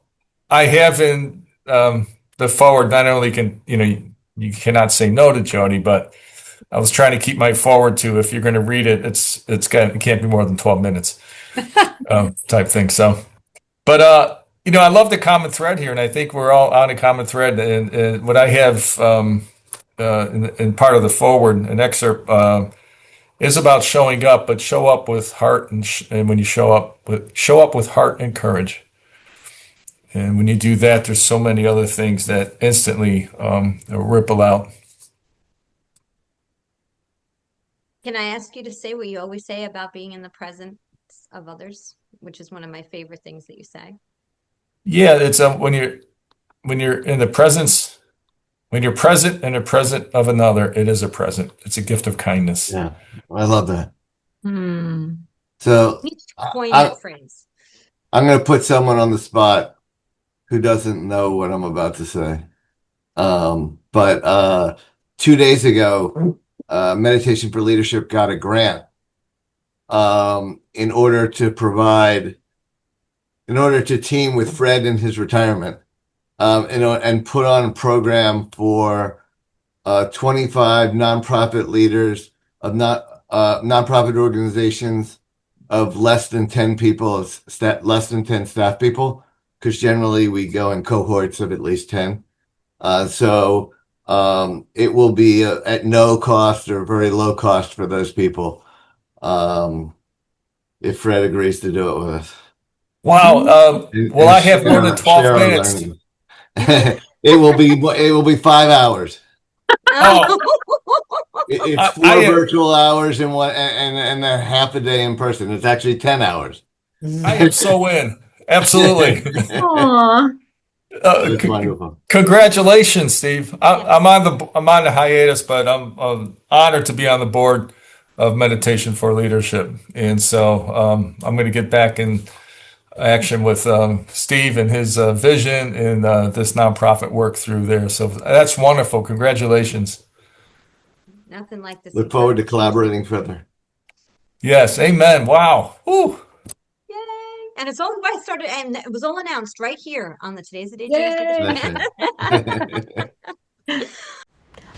I have in the forward, not only you cannot say no to Jody, but I was trying to keep my forward to, if you're going to read it, it can't be more than 12 minutes type thing. So, but I love the common thread here, and I think we're all on a common thread. And what I have in part of the forward, an excerpt is about showing up, but show up with heart, and when you show up with heart and courage. And when you do that, there's so many other things that instantly ripple out. Can I ask you to say what you always say about being in the presence of others, which is one of my favorite things that you say? Yeah, it's when you're in the presence, when you're present in the present of another, it is a present. It's a gift of kindness. Yeah, I love that. Hmm. So Coin that phrase. I'm going to put someone on the spot who doesn't know what I'm about to say. But 2 days ago, Meditation for Leadership got a grant in order to team with Fred in his retirement, and put on a program for 25 nonprofit leaders of nonprofit organizations of less than 10 people, less than 10 staff people, because generally we go in cohorts of at least 10. So it will be at no cost or very low cost for those people, if Fred agrees to do it with us. Wow. Will I have more than 12 minutes? It will be 5 hours. Oh, It's 4 virtual hours and a half a day in person. It's actually 10 hours. I am so in. Absolutely. Aw. That's wonderful. Congratulations, Steve. I'm on the hiatus, but I'm honored to be on the board of Meditation for Leadership, and so I'm going to get back in action with Steve and his vision and this nonprofit work through there. So that's wonderful. Congratulations. Nothing like this. Look forward to collaborating further. Yes. Amen. Wow. Woo. Yay! And it's all I started, and it was all announced right here on the Today's the Day. Yay!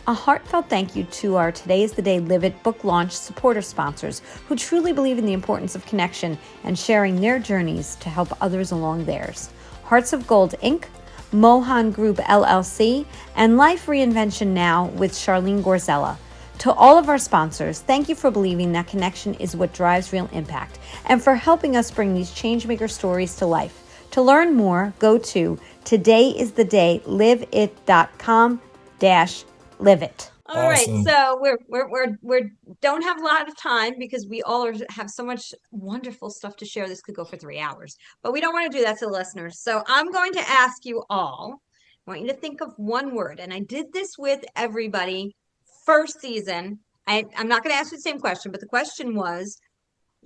A heartfelt thank you to our Today's the Day Live It book launch supporter sponsors who truly believe in the importance of connection and sharing their journeys to help others along theirs. Hearts of Gold Inc., Mohan Group LLC, and Life Reinvention Now with Charlene Gorzella. To all of our sponsors, thank you for believing that connection is what drives real impact and for helping us bring these changemaker stories to life. To learn more, go to todayisthedayliveit.com/live it. All right, Awesome. so we're don't have a lot of time because we all have so much wonderful stuff to share. This could go for 3 hours, but we don't want to do that to the listeners. So I'm going to ask you all. I want you to think of one word, and I did this with everybody first season. I'm not going to ask you the same question, but the question was,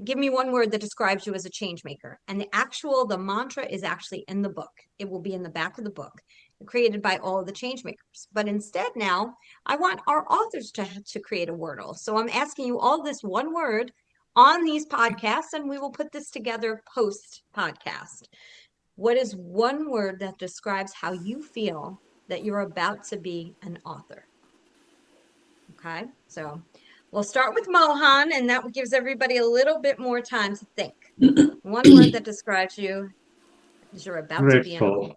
give me one word that describes you as a change maker. And the mantra is actually in the book. It will be in the back of the book, created by all of the change makers. But instead now, I want our authors to create a wordle. So I'm asking you all this one word on these podcasts, and we will put this together post podcast. What is one word that describes how you feel that you're about to be an author? Okay, so we'll start with Mohan, and that gives everybody a little bit more time to think. One word that describes you as you're about to be an author.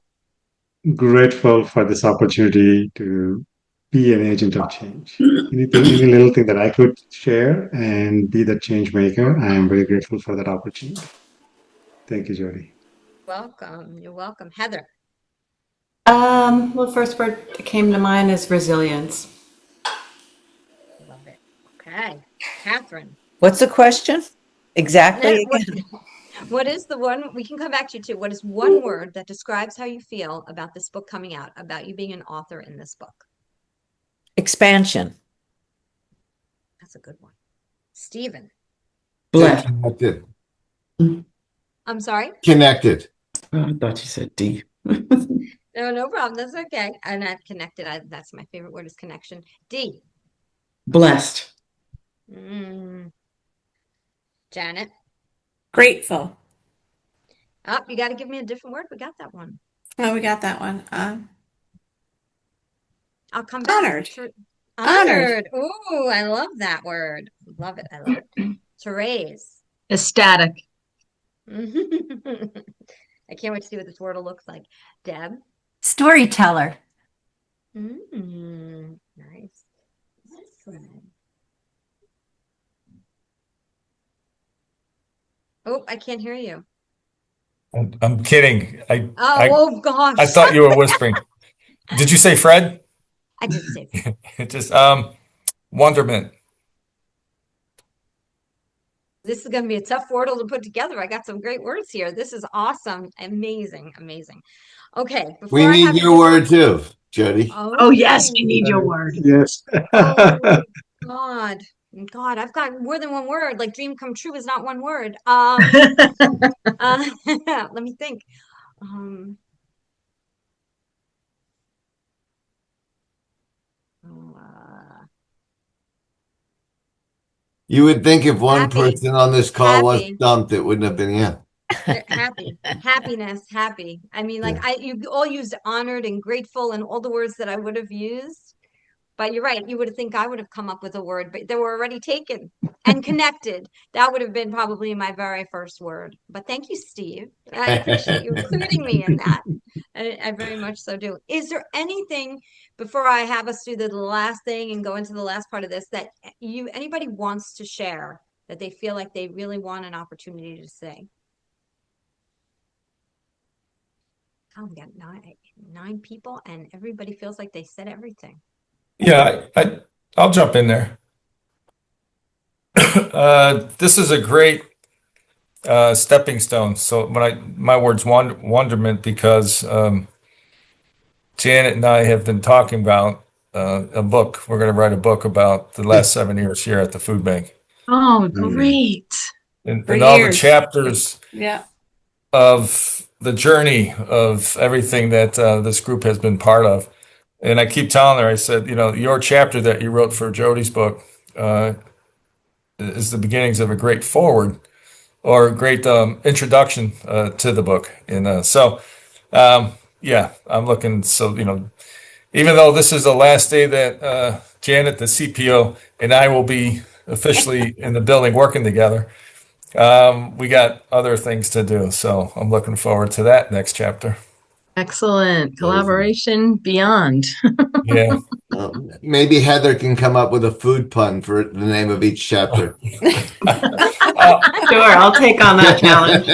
Grateful for this opportunity to be an agent of change. Any little thing that I could share and be the change maker, I am very grateful for that opportunity. Thank you, Jody. Welcome. You're welcome. Heather. Well, the first word that came to mind is resilience. Love it. Okay. Catherine. What's the question? Exactly. What is the one, we can come back to you too. What is one word that describes how you feel about this book coming out, about you being an author in this book? Expansion. That's a good one. Stephen. Blessed. Connected. I'm sorry? Connected. Oh, I thought you said D. No problem. That's okay. And I've connected. That's my favorite word is connection. D. Blessed. Janet. Grateful. Oh, you got to give me a different word. We got that one. Oh, we got that one. I'll come back. Honored. Honored. Ooh, I love that word. Love it. I love it. Therese. Ecstatic. I can't wait to see what this word will look like. Deb. Storyteller. Nice. Oh, I can't hear you. I'm kidding. Oh gosh. I thought you were whispering. Did you say Fred? I did say Fred. Just wonderment. This is going to be a tough wordle to put together. I got some great words here. This is awesome. Amazing. Okay. We need your word too, Jody. Oh yes, we need your word. Yes. Oh God. I've got more than one word. Like dream come true is not one word. Let me think. You would think if one Happy. person on this call Happy. was stumped, it wouldn't have been you. Happiness, happy. I mean, like you all used honored and grateful and all the words that I would have used. But you're right. You would think I would have come up with a word, but they were already taken. And connected. That would have been probably my very first word. But thank you, Steve. I appreciate you including me in that. I very much so do. Is there anything before I have us do the last thing and go into the last part of this that anybody wants to share that they feel like they really want an opportunity to say? Oh, we got nine people and everybody feels like they said everything. Yeah, I'll jump in there. This is a great stepping stones. So my word's wonderment, because Janet and I have been talking about a book. We're going to write a book about the last 7 years here at the food bank. Oh, great. And For all the years. chapters Yeah. of the journey of everything that this group has been part of. And I keep telling her, I said, your chapter that you wrote for Jody's book is the beginnings of a great forward, or a great introduction to the book. And yeah, I'm looking. So, even though this is the last day that Janet, the CPO, and I will be officially in the building working together, we got other things to do. So I'm looking forward to that next chapter. Excellent. Collaboration beyond. Yeah. Maybe Heather can come up with a food pun for the name of each chapter. Sure, I'll take on that challenge.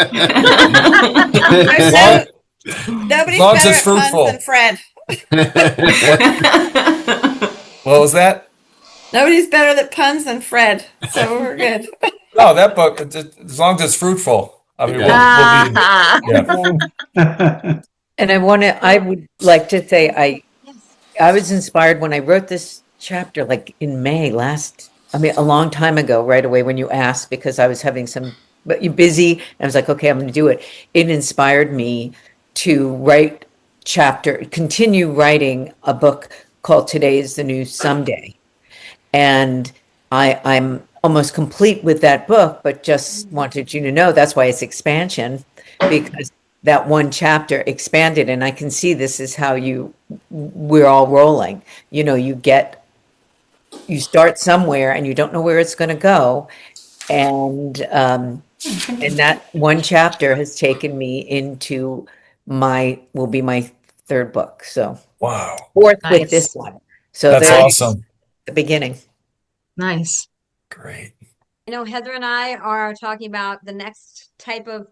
Nobody's long as better it's at fruitful. puns than Fred. What was that? Nobody's better at puns than Fred. So we're good. No, that book, as long as it's fruitful. I mean, we'll be, yeah. And I would like to say, I was inspired when I wrote this chapter, like in May a long time ago, right away when you asked, because I was having but you're busy. And I was like, okay, I'm going to do it. It inspired me to continue writing a book called Today is the New Someday. And I'm almost complete with that book, but just wanted you to know that's why it's expansion, because that one chapter expanded, and I can see this is how we're all rolling. You start somewhere and you don't know where it's going to go. And that one chapter has taken me into will be my third book. So Wow. fourth Nice. with this one. So That's there's awesome. the beginning. Nice. Great. I know Heather and I are talking about the next type of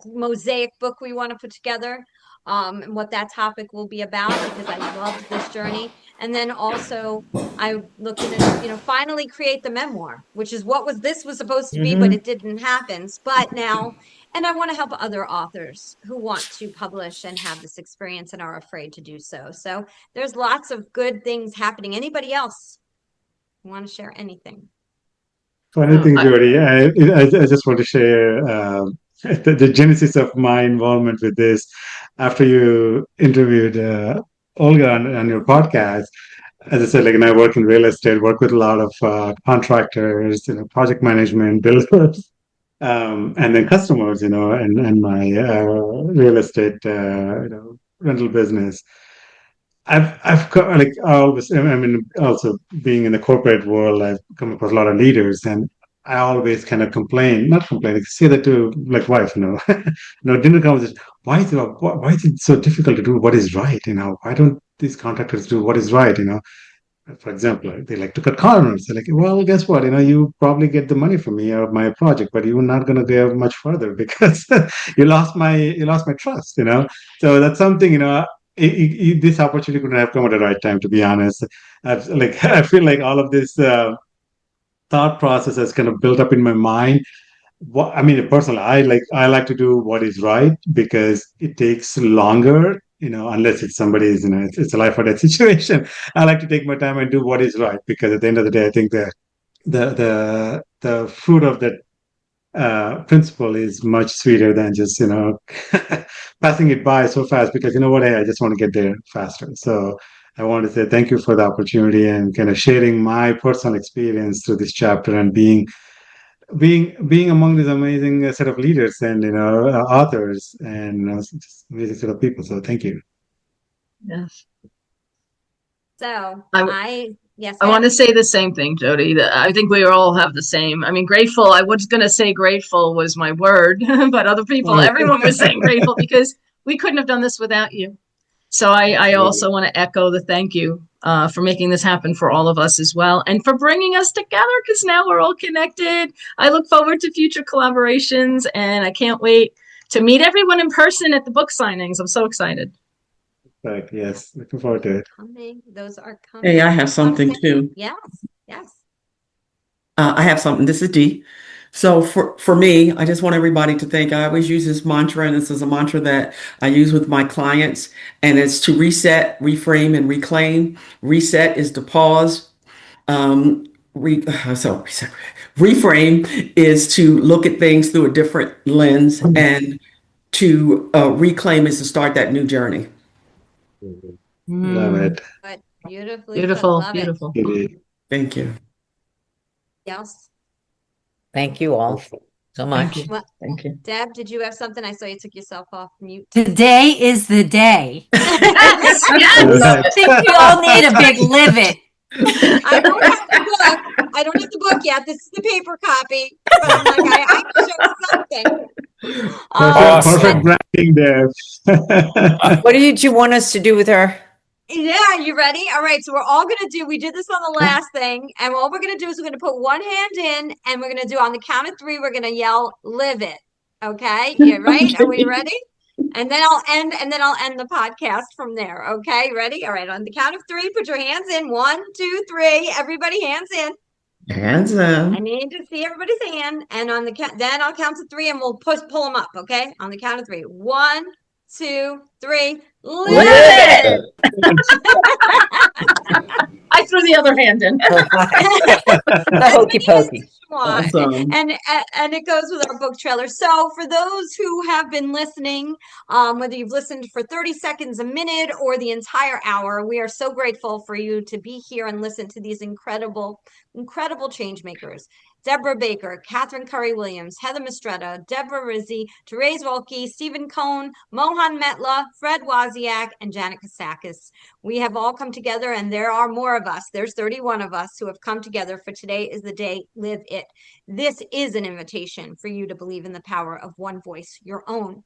mosaic book we want to put together, and what that topic will be about, because I loved this journey. And then also I looked at it, finally create the memoir, which is what this was supposed to be, but it didn't happen. But now, and I want to help other authors who want to publish and have this experience and are afraid to do so. So there's lots of good things happening. Anybody else want to share anything? Funny thing, Jody, I just want to share the genesis of my involvement with this. After you interviewed Olga on your podcast, as I said, and I work in real estate, work with a lot of contractors, project management, builders, and then customers, and my real estate, rental business. I always, also being in the corporate world, I've come across a lot of leaders, and I always kind of not complain, say that to wife, dinner conversation. Why is it so difficult to do what is right? Why don't these contractors do what is right? For example, they like to cut corners. They're like, well, guess what? You probably get the money from me or my project, but you're not going to go much further because you lost my trust. So that's something. This opportunity couldn't have come at the right time. To be honest, I feel like all of this thought process has kind of built up in my mind. Personally, I like to do what is right because it takes longer. Unless it's somebody's, it's a life or death situation. I like to take my time and do what is right because at the end of the day, I think that the fruit of that principle is much sweeter than just passing it by so fast. Because hey, I just want to get there faster. So I want to say thank you for the opportunity and kind of sharing my personal experience through this chapter and being among this amazing set of leaders and authors and just amazing set of people. So thank you. Yes. So yes, I want to say the same thing, Jody. That I think we all have the same. Grateful. I was going to say grateful was my word, but other people, everyone was saying grateful because we couldn't have done this without you. So I also want to echo the thank you for making this happen for all of us as well, and for bringing us together because now we're all connected. I look forward to future collaborations, and I can't wait to meet everyone in person at the book signings. I'm so excited. Right. Yes. Looking forward to it. Those are coming. Hey, I have something too. Yes. I have something. This is Dee. So for me, I just want everybody to think, I always use this mantra, and this is a mantra that I use with my clients, and it's to reset, reframe, and reclaim. Reset is to pause. Um, reset. Reframe is to look at things through a different lens, and to reclaim is to start that new journey. Love it. But beautifully put. Beautiful, Love beautiful. Really. Thank you. it. Else? Thank you all so much. Thank you. Well, Thank you. Deb, did you have something? I saw you took yourself off mute. Today is the day. Yes, I yes. love I think we all need a big live it. I don't have the book. I don't have the book yet. This is the paper copy. But I'm like, I have to show something. Perfect Awesome. branding there. What did you want us to do with her? Yeah, you ready? All right, so we're all gonna do, we did this on the last thing, and all we're gonna do is we're gonna put one hand in, and we're gonna do on the count of three, we're gonna yell, live it. Okay, you right? Are we ready? And then I'll end the podcast from there. Okay, ready? All right, on the count of three, put your hands in. 1, 2, 3. Everybody hands in. Hands I up. need to see everybody's hand. And on the count, then I'll count to three, and we'll pull them up. Okay, on the count of three. 1, 2, 3. Live it. I threw the other hand in. The hokey pokey. Awesome. And it goes with our book trailer. So for those who have been listening, whether you've listened for 30 seconds, a minute, or the entire hour, we are so grateful for you to be here and listen to these incredible change makers. Deborah Baker, Catherine Curry-Williams, Heather Mistretta, Deborah Rizzi, Therese Wolke, Stephen Cohn, Mohan Metla, Fred Wasiak, and Janet Kasakis. We have all come together, and there are more of us. There's 31 of us who have come together for Today is the Day, Live It. This is an invitation for you to believe in the power of one voice, your own.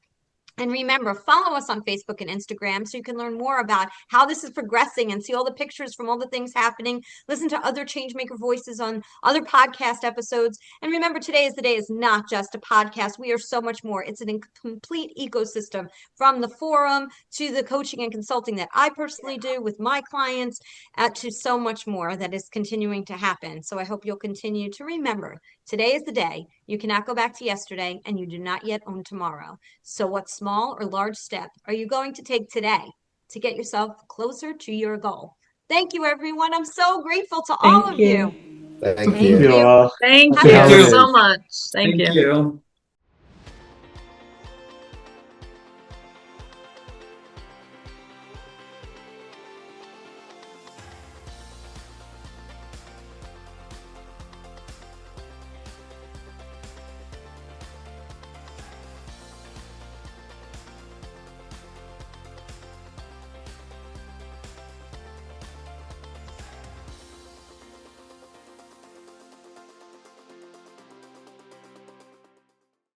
And remember, follow us on Facebook and Instagram so you can learn more about how this is progressing and see all the pictures from all the things happening. Listen to other Changemaker voices on other podcast episodes. And remember, Today is the Day is not just a podcast. We are so much more. It's a complete ecosystem, from the forum to the coaching and consulting that I personally do with my clients, to so much more that is continuing to happen. So I hope you'll continue to remember, today is the day. You cannot go back to yesterday, and you do not yet own tomorrow. So what small or large step are you going to take today to get yourself closer to your goal? Thank you, everyone. I'm so grateful to all of you. Thank Thank you. you all. Thank Happy you holidays. so much. Thank you. you.